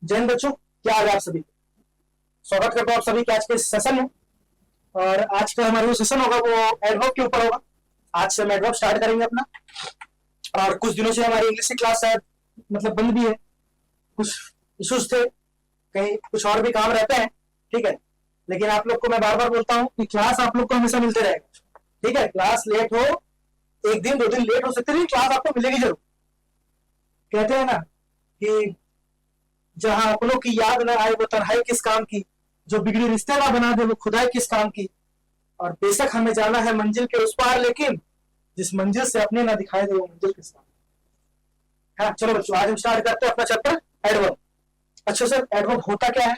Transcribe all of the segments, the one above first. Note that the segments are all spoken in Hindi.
जैन बच्चों, क्या हाल है आप सभी? स्वागत करता हूँ आप सभी के आज के सेशन में। और आज का हमारा जो सेशन होगा वो एडवर्ब के ऊपर होगा। आज से हम एडवर्ब स्टार्ट करेंगे अपना। और कुछ दिनों से हमारी इंग्लिश की क्लास शायद मतलब बंद भी है, कुछ इश्यूज थे, कहीं कुछ और भी काम रहते हैं, ठीक है। लेकिन आप लोग को मैं बार बार बोलता हूँ कि क्लास आप लोग को हमेशा मिलते रहेगा, ठीक है। क्लास लेट हो, एक दिन दो दिन लेट हो सकती है, क्लास आपको मिलेगी जरूर। कहते हैं ना कि जहां अपनों की याद न आए वो तन्हाई किस काम की, जो बिगड़ी रिश्ते ना बना दे वो खुदाई किस काम की। और बेशक हमें जाना है मंजिल के उस पार, लेकिन जिस मंजिल से अपने ना दिखाई दे वो मंजिल किस काम है। हाँ, चलो बच्चों, आज हम स्टार्ट करते हैं अपना चैप्टर एडवर्ब। अच्छा सर, एडवर्ब होता क्या है?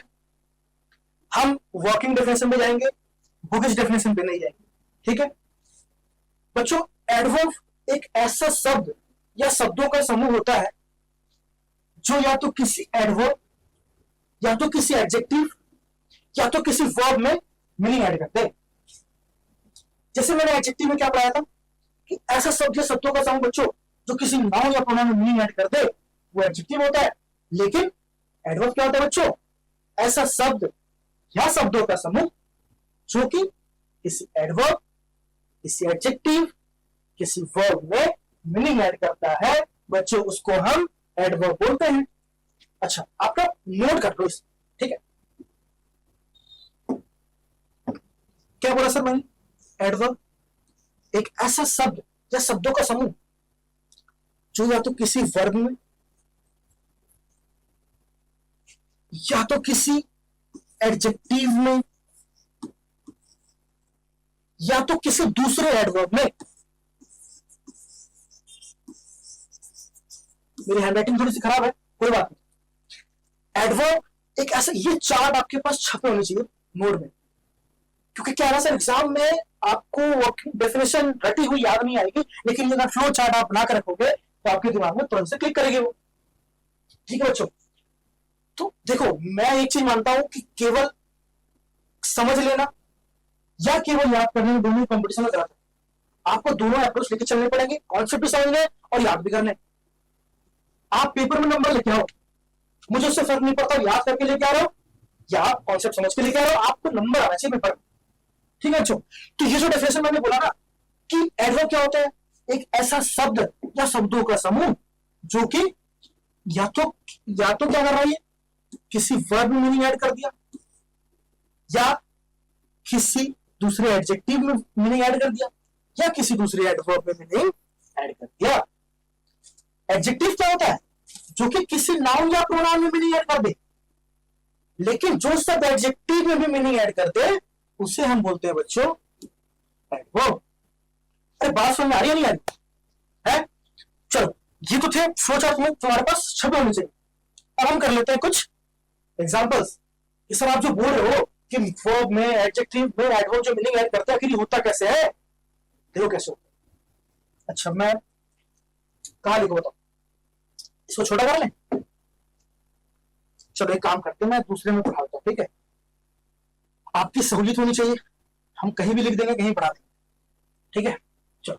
हम वर्किंग डेफिनेशन पे जाएंगे, बुकिश डेफिनेशन पे नहीं जाएंगे, ठीक है बच्चों। एडवर्ब एक ऐसा शब्द या शब्दों का समूह होता है जो या तो किसी एडवर्ब या तो किसी एडजेक्टिव या तो किसी वर्ब में मीनिंग ऐड करते हैं। जैसे मैंने एडजेक्टिव में क्या पढ़ाया था कि ऐसा शब्द या शब्दों का समूह बच्चों जो किसी नाउन या प्रोनाउन में मीनिंग ऐड कर दे वो एडजेक्टिव होता है। लेकिन एडवर्ब क्या होता है बच्चों? ऐसा शब्द या शब्दों का समूह जो कि किसी एडवर्ब, किसी एडजेक्टिव, किसी वर्ब में मीनिंग ऐड करता है बच्चों, उसको हम एडवर्ब बोलते हैं। अच्छा, आपका नोट कर लो, ठीक है। क्या बोला सर मैंने? एडवर्ब एक ऐसा शब्द या शब्दों का समूह जो या तो किसी वर्ब में या तो किसी एडजेक्टिव में या तो किसी दूसरे एडवर्ब में। मेरी हैंडराइटिंग थोड़ी सी खराब है, कोई बात नहीं। एडवर्ब एक ऐसा, ये चार्ट आपके पास छपे होने चाहिए नोट में, क्योंकि क्या है ना सर, एग्जाम में आपको वर्किंग डेफिनेशन रटी हुई याद नहीं आएगी, लेकिन अगर फ्लो चार्ट आप बना कर रखोगे तो आपके दिमाग में तुरंत से क्लिक करेगी वो, ठीक है बच्चों। तो देखो, मैं एक चीज मानता हूं कि केवल समझ लेना या केवल याद करने में दोनों कंपटीशन में गलत है। आपको दोनों अप्रोच लेके चलने पड़ेंगे, कॉन्सेप्ट भी समझने और याद भी करने। आप पेपर में नंबर लेके आओ, मुझे उससे फर्क नहीं पड़ता याद करके लेके आ रहे हो या आप कॉन्सेप्ट समझ के लेके आ रहे हो, आपको नंबर आना चाहिए पेपर में, ठीक है बच्चों। तो ये जो डेफिनेशन मैंने बोला ना कि एडवर्ब क्या होता है, एक ऐसा शब्द या शब्दों का समूह जो कि या तो क्या कर रहा है, किसी वर्ब में मीनिंग ऐड कर दिया या किसी दूसरे एडजेक्टिव में मीनिंग ऐड कर दिया या किसी दूसरे एडवर्ब में मीनिंग ऐड कर दिया। एडजेक्टिव क्या होता है? जो कि किसी नाउन या प्रोनाउन में मीनिंग ऐड कर दे, लेकिन जो सब एडजेक्टिव में भी मीनिंग ऐड कर दे उसे हम बोलते हैं बच्चों एडवर्ब। अरे बात समझ में आ रही है नहीं आ रही है? चलो, ये तो थे फ्लो चार्ट में तुम्हारे पास छपे होने चाहिए। अब हम कर लेते हैं कुछ एग्जांपल्स। ये सर आप जो बोल रहे हो कि वर्ब में, एडजेक्टिव में एडवर्ब जो मीनिंग ऐड करता है, आखिर होता कैसे है? देखो कैसे होता है। अच्छा, मैं कहां लिखो बताओ, इसको छोटा कर लें? चलो एक काम करते हैं, मैं दूसरे में पढ़ाता हूं, ठीक है। आपकी सहूलियत होनी चाहिए, हम कहीं भी लिख देंगे, कहीं पढ़ा देंगे, ठीक है। चलो,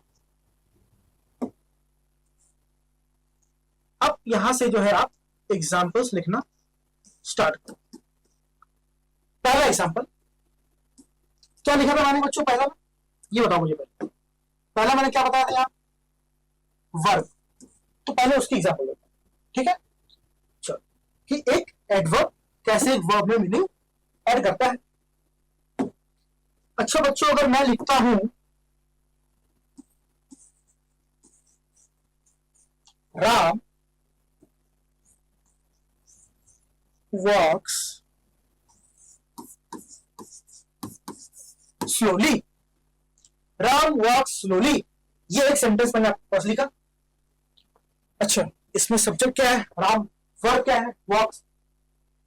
अब यहां से जो है आप एग्जाम्पल्स लिखना स्टार्ट करो। पहला एग्जाम्पल क्या लिखा था मैंने बच्चों? पहला ये बताओ मुझे, पहला मैंने क्या बताया था? वर्ब। तो पहले उसकी एग्जाम्पल देता हूं, ठीक है। चलो, कि एक एडवर्ब कैसे एक वर्ब में मीनिंग ऐड करता है। अच्छा बच्चों, अगर मैं लिखता हूं राम वॉक्स स्लोली, राम वॉक्स स्लोली, ये एक सेंटेंस मैंने आपके पास लिखा। अच्छा, इसमें सब्जेक्ट क्या है? राम। वर्ब क्या है? वॉक्स।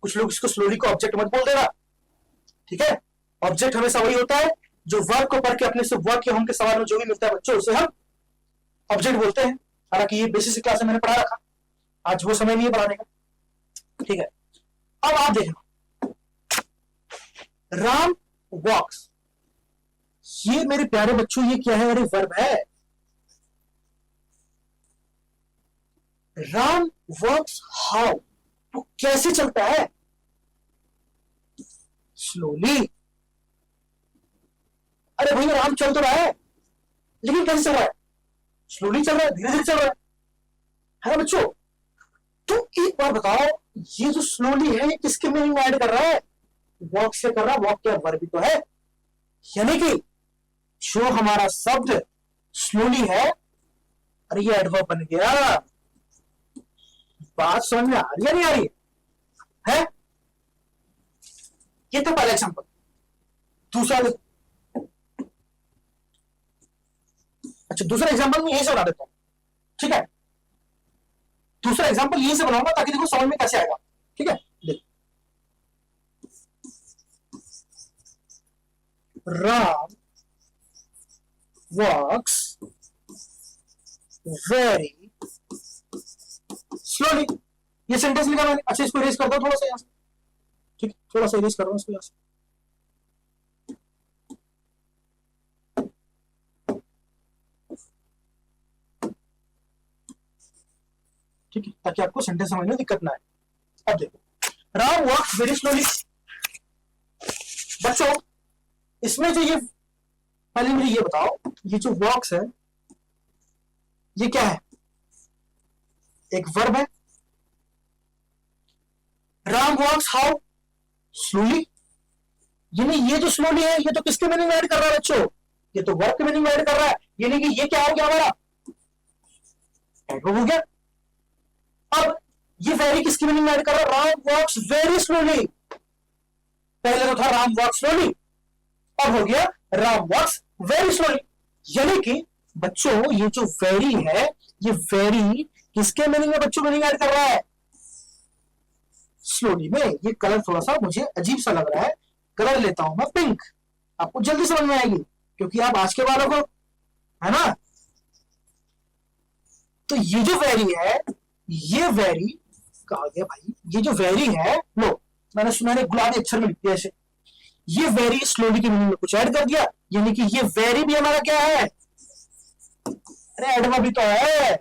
कुछ लोग इसको स्लोली को ऑब्जेक्ट मत बोल देना, ठीक है। ऑब्जेक्ट हमेशा वही होता है जो वर्ब को पढ़ के अपने से वर्ब के होम के सवाल में जो भी मिलता है बच्चों, उसे हम ऑब्जेक्ट बोलते हैं। हालांकि ये बेसिक क्लास में मैंने पढ़ा रखा, आज वो समय नहीं है पढ़ाने का, ठीक है। अब आप देखना, राम वॉक्स, ये मेरे प्यारे बच्चों ये क्या है? अरे वर्ब है। राम वर्क्स हाउ, वो कैसे चलता है? स्लोली। अरे भैया राम चल तो रहा है, लेकिन कैसे चल रहा है? स्लोली चल रहा है, धीरे धीरे चल रहा है ना बच्चों? तो एक बार बताओ, ये जो स्लोली है ये किसके मीनिंग में ऐड कर रहा है? वॉक से कर रहा है, वॉक क्या वर्ब भी तो है। यानी कि जो हमारा शब्द स्लोली है, अरे ये एडवर्ब बन गया। बात समझ में आ रही है नहीं आ रही है? ये तो पहला एग्जांपल। दूसरा, अच्छा दूसरा एग्जांपल मैं यही से बना देता हूं, ठीक है? दूसरा एग्जांपल यही से बनाऊंगा ताकि देखो समझ में कैसे आएगा, ठीक है? देखो, राम वॉक्स वेरी स्लोली। ये सेंटेंस लिखा मैंने। अच्छा इसको इरेज कर दो थोड़ा सा यहां से, ठीक है? थोड़ा सा इरेज कर रहा हूं इसको यहां से। ठीक है, ताकि आपको सेंटेंस समझने में दिक्कत ना आए। अब देखो, राम वॉक्स वेरी स्लोली। बच्चों इसमें जो ये, पहले मुझे ये बताओ, ये जो वॉक्स है ये क्या है? एक वर्ब है। राम वॉक्स हाउ? स्लोली। यानी ये जो स्लोली है ये तो किसके मीनिंग ऐड कर रहा है बच्चों? ये तो वर्ब के मीनिंग ऐड कर रहा है। यानी कि ये क्या हो गया हमारा? एडवर्ब हो गया। अब ये वेरी किसकी मीनिंग ऐड कर रहा है? राम वॉक्स वेरी स्लोली। पहले तो था राम वॉक्स स्लोली, अब हो गया राम वॉक्स वेरी स्लोली। यानी कि बच्चों ये जो वेरी है, ये वेरी किसके मीनिंग में बच्चों मीनिंग ऐड कर रहा है? स्लोली में। ये कलर थोड़ा सा मुझे अजीब सा लग रहा है, कलर लेता हूं मैं पिंक, आपको जल्दी समझ में आएगी क्योंकि आप आज के बालों को, है ना? तो ये जो वेरी है, ये वेरी कहा गया भाई, ये जो वेरी है, लो मैंने गुलाबी अक्षर में लिख दिया ऐसे, ये वेरी स्लोली की मीनिंग में कुछ ऐड कर दिया। यानी कि ये वेरी भी हमारा क्या है? अरे एडवर्ब भी तो है।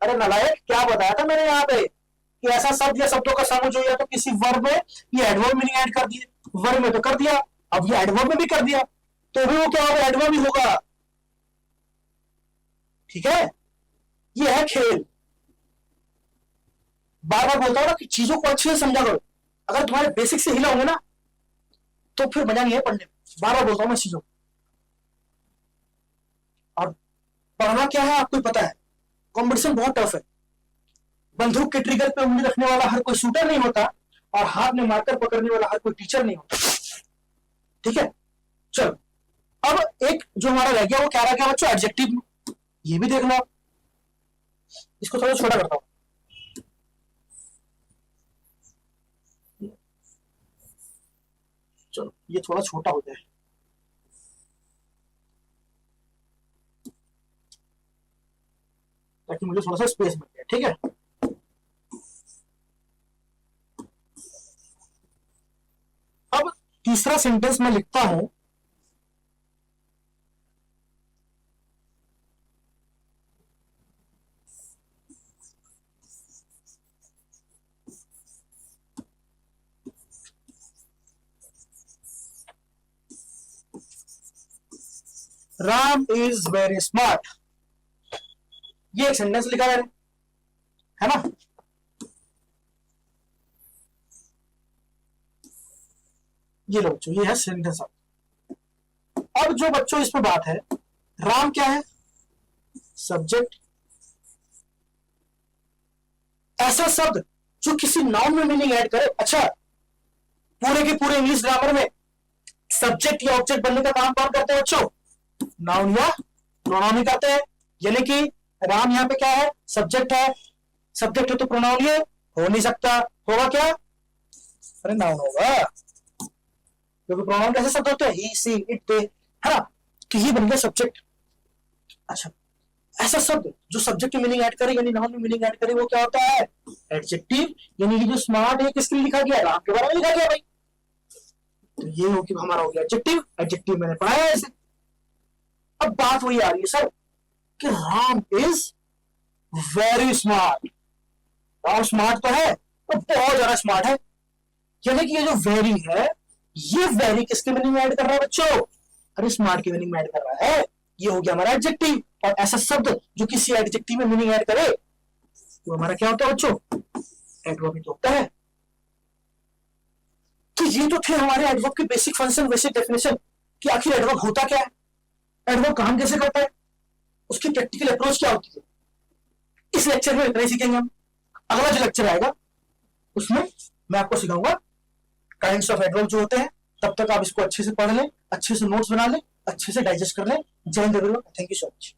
अरे नालायक, क्या बताया था मैंने यहाँ पे कि ऐसा शब्द या शब्दों का समूह जो या तो किसी वर्ब में ये एडवर्ब मीनिंग ऐड कर दिए। वर्ब में तो कर दिया, अब ये एडवर्ब में भी कर दिया, तो भी वो क्या होगा? एडवर्ब ही होगा। ठीक है, ये है खेल। बार बार बोलता हूं ना कि चीजों को अच्छे से समझा करो। अगर तुम्हारे बेसिक से हिला होंगे ना तो फिर मजा नहीं है पढ़ने में। बार बार बोलता हूं मैं चीजों को। और पढ़ना क्या है आपको पता है, कॉम्पिटिशन बहुत टफ है। बंदूक के ट्रिगर पे उंगली रखने वाला हर कोई शूटर नहीं होता, और हाथ में मार्कर पकड़ने वाला हर कोई टीचर नहीं होता। ठीक है, चलो अब एक जो हमारा रह गया वो क्या रह गया बच्चों? एडजेक्टिव। ये भी देख लो, इसको थोड़ा छोटा करता हूं। चलो ये थोड़ा छोटा हो जाए, ताकि मुझे थोड़ा सा स्पेस मिल जाए। ठीक है, अब तीसरा सेंटेंस मैं लिखता हूं। Ram is very smart. ये एक सेंटेंस लिखा मैंने, है ना? ये लो बच्चों, ये है सेंटेंस। अब जो बच्चों इसमें बात है, राम क्या है? सब्जेक्ट। ऐसा शब्द जो किसी नाउन में मीनिंग ऐड करे। अच्छा, पूरे के पूरे इंग्लिश ग्रामर में सब्जेक्ट या ऑब्जेक्ट बनने का काम कौन करते हैं बच्चों? नाउन या प्रोनाउन ही करते हैं। यानी कि राम यहाँ पे क्या है? सब्जेक्ट है। सब्जेक्ट है तो प्रोनाउन ये हो नहीं सकता, होगा क्या? अरे नाउन होगा, क्योंकि प्रोनाउन कैसे शब्द होते हैं? ही, सी, इट, दे, है ना? तो ये बन गया सब्जेक्ट। अच्छा, ऐसा शब्द जो सब्जेक्ट में मीनिंग ऐड करे यानी नाउन में मीनिंग ऐड करे वो क्या होता है? एडजेक्टिव। यानी कि जो स्मार्ट है किसके लिए लिखा गया? राम के बारे में लिखा गया भाई। तो ये हो कि हमारा हो गया एडजेक्टिव। एडजेक्टिव मैंने पढ़ाया ऐसे। अब बात वही आ रही है सर कि Ram is very smart. Ram smart तो है, और बहुत ज्यादा स्मार्ट है। यानी कि ये जो वेरी है, ये वेरी किसकी मीनिंग ऐड कर रहा है बच्चों? अरे स्मार्ट की मीनिंग ऐड कर रहा है। ये हो गया हमारा एडजेक्टिव। और ऐसा शब्द जो किसी एडजेक्टिव में मीनिंग ऐड करे तो हमारा क्या होता है बच्चों? एडवर्ब ही तो होता है। तो ये तो थे हमारे एडवर्ब के बेसिक फंक्शन, बेसिक डेफिनेशन कि आखिर एडवर्ब होता क्या है, एडवर्ब काम कैसे करता है, उसकी प्रैक्टिकल अप्रोच क्या होती है। इस लेक्चर में इतना ही सीखेंगे हम। अगला जो लेक्चर आएगा उसमें मैं आपको सिखाऊंगा काइंड्स ऑफ एडवर्ब जो होते हैं। तब तक आप इसको अच्छे से पढ़ लें, अच्छे से नोट्स बना लें, अच्छे से डाइजेस्ट कर लें। जय Hind everyone, thank you so much.